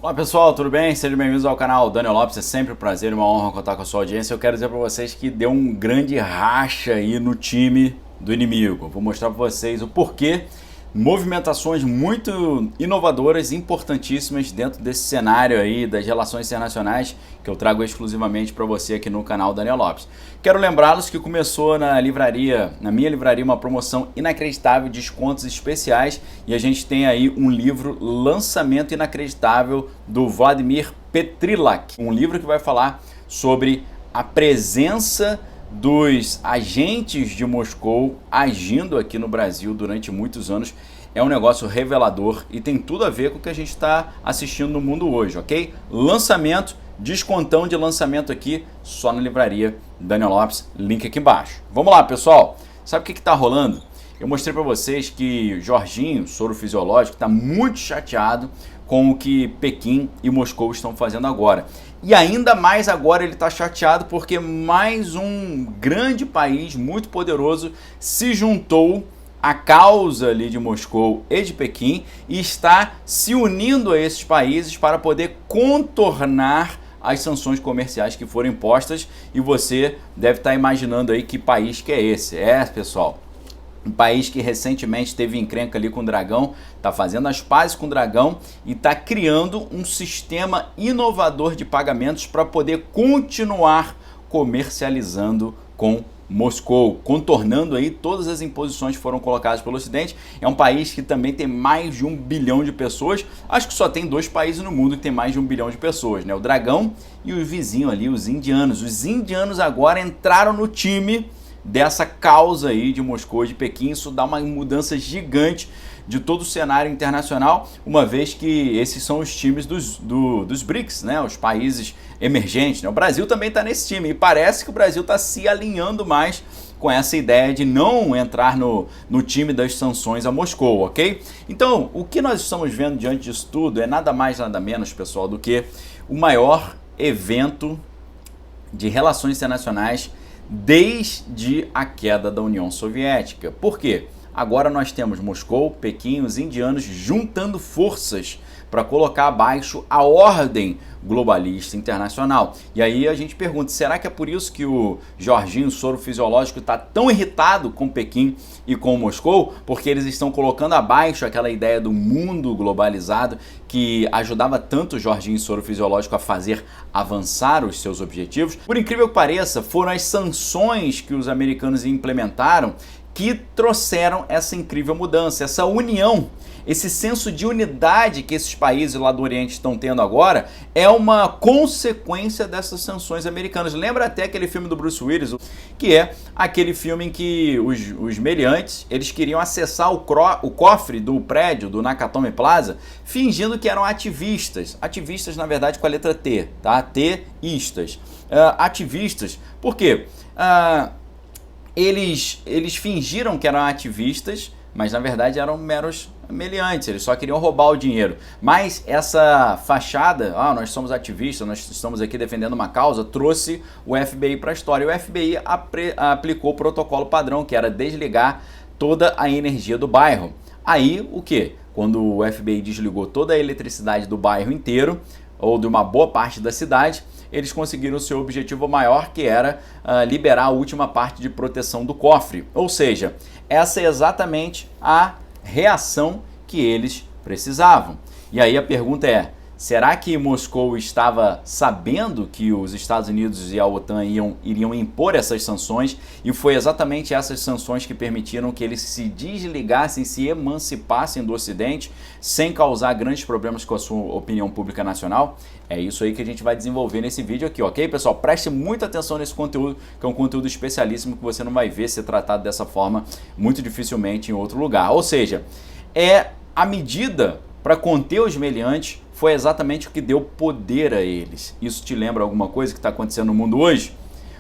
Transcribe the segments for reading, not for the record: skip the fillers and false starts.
Olá pessoal, tudo bem? Sejam bem-vindos ao canal Daniel Lopes, é sempre um prazer e uma honra contar com a sua audiência. Eu quero dizer para vocês que deu um grande racha aí no time do inimigo. Vou mostrar para vocês o porquê. Movimentações muito inovadoras, importantíssimas dentro desse cenário aí das relações internacionais que eu trago exclusivamente para você aqui no canal Daniel Lopes. Quero lembrá-los que começou na minha livraria, uma promoção inacreditável, descontos especiais, e a gente tem aí um livro Lançamento Inacreditável do Vladimir Petrilak, um livro que vai falar sobre a presença dos agentes de Moscou agindo aqui no Brasil durante muitos anos. É um negócio revelador e tem tudo a ver com o que a gente está assistindo no mundo hoje, ok? Lançamento, descontão de lançamento aqui só na livraria Daniel Lopes, link aqui embaixo. Vamos lá, pessoal. Sabe o que está rolando? Eu mostrei para vocês que Jorginho, soro fisiológico, está muito chateado com o que Pequim e Moscou estão fazendo agora. E ainda mais agora ele está chateado porque mais um grande país muito poderoso se juntou à causa ali de Moscou e de Pequim e está se unindo a esses países para poder contornar as sanções comerciais que foram impostas. E você deve estar imaginando aí que país que é esse. É, pessoal, um país que recentemente teve encrenca ali com o Dragão, está fazendo as pazes com o Dragão e está criando um sistema inovador de pagamentos para poder continuar comercializando com Moscou, contornando aí todas as imposições que foram colocadas pelo Ocidente. É um país que também tem mais de 1 bilhão de pessoas. Acho que só tem 2 países no mundo que tem mais de 1 bilhão de pessoas, né? O Dragão e o vizinho ali, os indianos. Os indianos agora entraram no time dessa causa aí de Moscou e de Pequim. Isso dá uma mudança gigante de todo o cenário internacional, uma vez que esses são os times dos BRICS, né? Os países emergentes, né? O Brasil também está nesse time e parece que o Brasil está se alinhando mais com essa ideia de não entrar no time das sanções a Moscou, ok? Então, o que nós estamos vendo diante disso tudo é nada mais, nada menos, pessoal, do que o maior evento de relações internacionais desde a queda da União Soviética. Por quê? Agora nós temos Moscou, Pequim, os indianos juntando forças para colocar abaixo a ordem globalista internacional. E aí a gente pergunta, será que é por isso que o Jorginho, soro fisiológico, está tão irritado com Pequim e com Moscou? Porque eles estão colocando abaixo aquela ideia do mundo globalizado que ajudava tanto o Jorginho, soro fisiológico, a fazer avançar os seus objetivos. Por incrível que pareça, foram as sanções que os americanos implementaram que trouxeram essa incrível mudança, essa união, esse senso de unidade que esses países lá do Oriente estão tendo agora é uma consequência dessas sanções americanas. Lembra até aquele filme do Bruce Willis, que é aquele filme em que os meliantes, eles queriam acessar o cofre do prédio do Nakatomi Plaza, fingindo que eram ativistas. Ativistas, na verdade, com a letra T, tá? T-istas. Ativistas. Por quê? Eles fingiram que eram ativistas, mas na verdade eram meros meliantes, eles só queriam roubar o dinheiro. Mas essa fachada, nós somos ativistas, nós estamos aqui defendendo uma causa, trouxe o FBI para a história. O FBI aplicou o protocolo padrão, que era desligar toda a energia do bairro. Aí, o quê? Quando o FBI desligou toda a eletricidade do bairro inteiro, ou de uma boa parte da cidade, eles conseguiram o seu objetivo maior, que era liberar a última parte de proteção do cofre. Ou seja, essa é exatamente a reação que eles precisavam. E aí a pergunta é, será que Moscou estava sabendo que os Estados Unidos e a OTAN iriam impor essas sanções e foi exatamente essas sanções que permitiram que eles se desligassem, se emancipassem do Ocidente sem causar grandes problemas com a sua opinião pública nacional? É isso aí que a gente vai desenvolver nesse vídeo aqui, ok, pessoal? Preste muita atenção nesse conteúdo, que é um conteúdo especialíssimo que você não vai ver ser tratado dessa forma muito dificilmente em outro lugar. Ou seja, a medida para conter os meliantes foi exatamente o que deu poder a eles. Isso te lembra alguma coisa que está acontecendo no mundo hoje?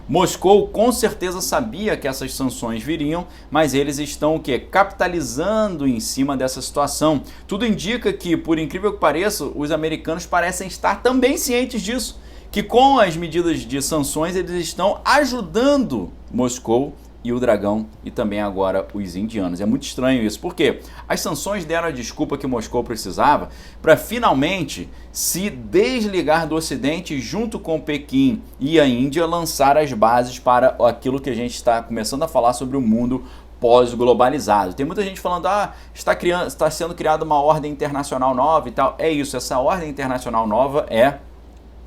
Moscou com certeza sabia que essas sanções viriam, mas eles estão o quê? Capitalizando em cima dessa situação. Tudo indica que, por incrível que pareça, os americanos parecem estar também cientes disso, que com as medidas de sanções eles estão ajudando Moscou e o dragão e também agora os indianos. É muito estranho isso, porque as sanções deram a desculpa que Moscou precisava para finalmente se desligar do Ocidente junto com Pequim e a Índia lançar as bases para aquilo que a gente está começando a falar sobre o mundo pós-globalizado. Tem muita gente falando, está sendo criada uma ordem internacional nova e tal. É isso, essa ordem internacional nova é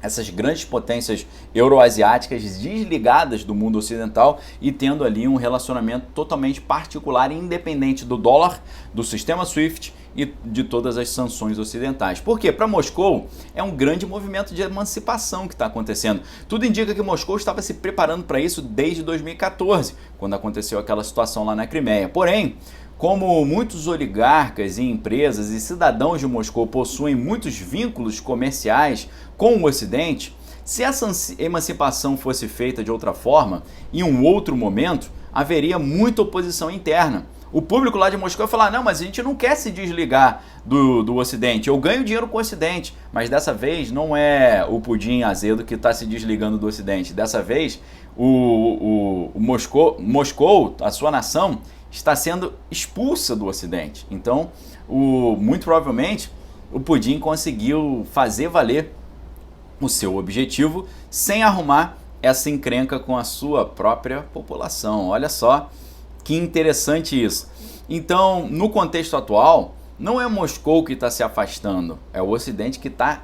essas grandes potências euroasiáticas desligadas do mundo ocidental e tendo ali um relacionamento totalmente particular e independente do dólar, do sistema SWIFT e de todas as sanções ocidentais. Por quê? Para Moscou é um grande movimento de emancipação que está acontecendo. Tudo indica que Moscou estava se preparando para isso desde 2014, quando aconteceu aquela situação lá na Crimeia. Porém, como muitos oligarcas e empresas e cidadãos de Moscou possuem muitos vínculos comerciais com o Ocidente, se essa emancipação fosse feita de outra forma, em um outro momento, haveria muita oposição interna. O público lá de Moscou ia falar, não, mas a gente não quer se desligar do Ocidente, eu ganho dinheiro com o Ocidente, mas dessa vez não é o pudim azedo que está se desligando do Ocidente, dessa vez o Moscou, a sua nação, está sendo expulsa do Ocidente. Então, muito provavelmente, o pudim conseguiu fazer valer o seu objetivo sem arrumar essa encrenca com a sua própria população. Olha só que interessante isso. Então, no contexto atual, não é Moscou que está se afastando, é o Ocidente que está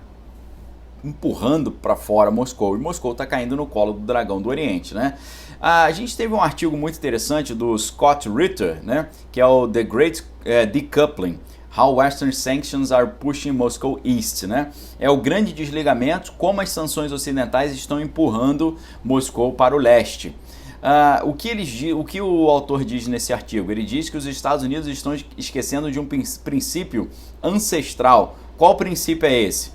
empurrando para fora Moscou, e Moscou está caindo no colo do dragão do Oriente, né? A gente teve um artigo muito interessante do Scott Ritter, né, que é o The Great Decoupling, How Western Sanctions Are Pushing Moscow East, né? É o grande desligamento, como as sanções ocidentais estão empurrando Moscou para o leste. O que o autor diz nesse artigo? Ele diz que os Estados Unidos estão esquecendo de um princípio ancestral. Qual princípio é esse?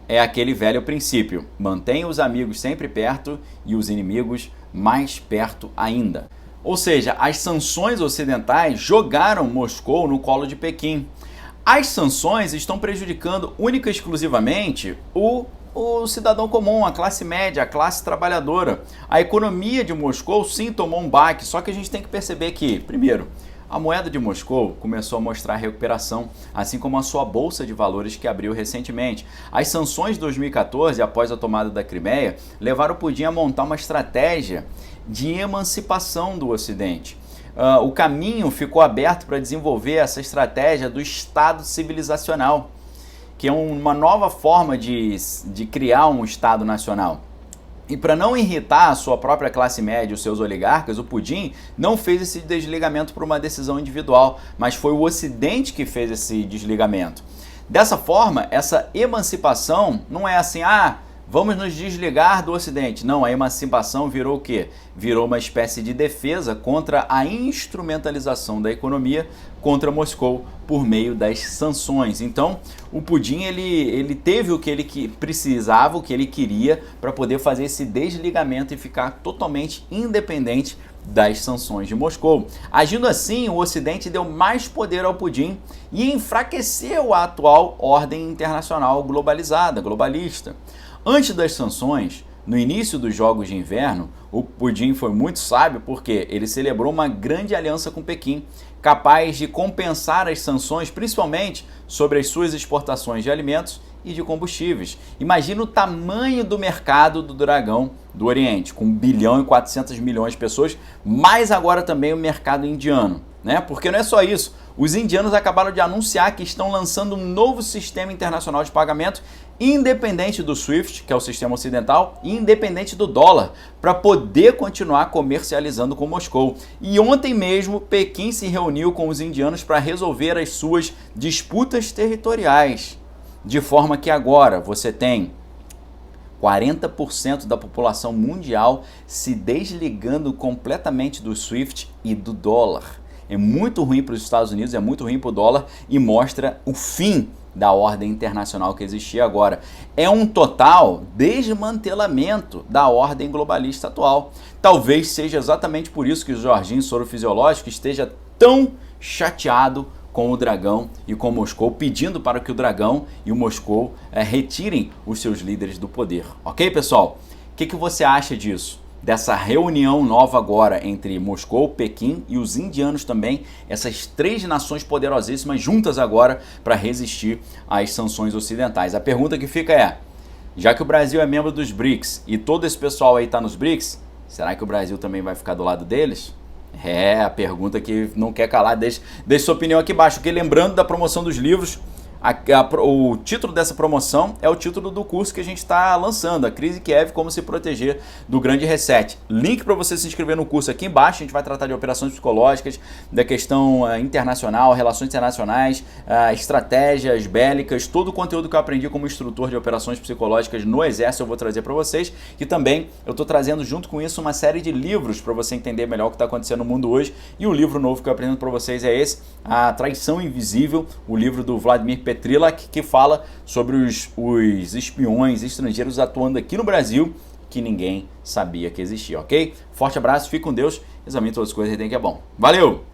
É aquele velho princípio: mantenha os amigos sempre perto e os inimigos mais perto ainda. Ou seja, as sanções ocidentais jogaram Moscou no colo de Pequim. As sanções estão prejudicando única e exclusivamente o cidadão comum, a classe média, a classe trabalhadora. A economia de Moscou sim tomou um baque, só que a gente tem que perceber que, primeiro, a moeda de Moscou começou a mostrar recuperação, assim como a sua bolsa de valores que abriu recentemente. As sanções de 2014, após a tomada da Crimeia, levaram o Putin a montar uma estratégia de emancipação do Ocidente. O caminho ficou aberto para desenvolver essa estratégia do Estado civilizacional, que é uma nova forma de criar um Estado nacional. E para não irritar a sua própria classe média e os seus oligarcas, o Putin não fez esse desligamento por uma decisão individual, mas foi o Ocidente que fez esse desligamento. Dessa forma, essa emancipação não é assim, vamos nos desligar do Ocidente. Não, a emancipação virou o quê? Virou uma espécie de defesa contra a instrumentalização da economia contra Moscou por meio das sanções. Então, o Putin ele teve o que ele precisava, o que ele queria para poder fazer esse desligamento e ficar totalmente independente das sanções de Moscou. Agindo assim, o Ocidente deu mais poder ao Putin e enfraqueceu a atual ordem internacional globalizada, globalista. Antes das sanções, no início dos Jogos de Inverno, o Putin foi muito sábio porque ele celebrou uma grande aliança com Pequim, capaz de compensar as sanções, principalmente sobre as suas exportações de alimentos e de combustíveis. Imagina o tamanho do mercado do dragão do Oriente, com 1 bilhão e 400 milhões de pessoas, mas agora também o mercado indiano, né? Porque não é só isso. Os indianos acabaram de anunciar que estão lançando um novo sistema internacional de pagamento independente do SWIFT, que é o sistema ocidental, e independente do dólar, para poder continuar comercializando com Moscou. E ontem mesmo, Pequim se reuniu com os indianos para resolver as suas disputas territoriais, de forma que agora você tem 40% da população mundial se desligando completamente do SWIFT e do dólar. É muito ruim para os Estados Unidos, é muito ruim para o dólar e mostra o fim da ordem internacional que existia agora. É um total desmantelamento da ordem globalista atual. Talvez seja exatamente por isso que o Jorginho Soro Fisiológico esteja tão chateado com o dragão e com Moscou, pedindo para que o dragão e o Moscou retirem os seus líderes do poder. Ok, pessoal? O que você acha disso? dessa reunião nova agora entre Moscou, Pequim e os indianos também, essas três nações poderosíssimas juntas agora para resistir às sanções ocidentais. A pergunta que fica é, já que o Brasil é membro dos BRICS e todo esse pessoal aí está nos BRICS, será que o Brasil também vai ficar do lado deles? É a pergunta que não quer calar. Deixe sua opinião aqui embaixo. Porque lembrando da promoção dos livros, o título dessa promoção é o título do curso que a gente está lançando, A Crise Kiev, Como Se Proteger do Grande Reset. Link para você se inscrever no curso aqui embaixo. A gente vai tratar de operações psicológicas, da questão internacional, relações internacionais, estratégias bélicas, todo o conteúdo que eu aprendi como instrutor de operações psicológicas no Exército eu vou trazer para vocês. E também eu estou trazendo junto com isso uma série de livros para você entender melhor o que está acontecendo no mundo hoje. E o livro novo que eu apresento para vocês é esse, A Traição Invisível, o livro do Vladimir Petrilak, que fala sobre os espiões estrangeiros atuando aqui no Brasil que ninguém sabia que existia, ok? Forte abraço, fique com Deus, examine todas as coisas e tem que é bom. Valeu!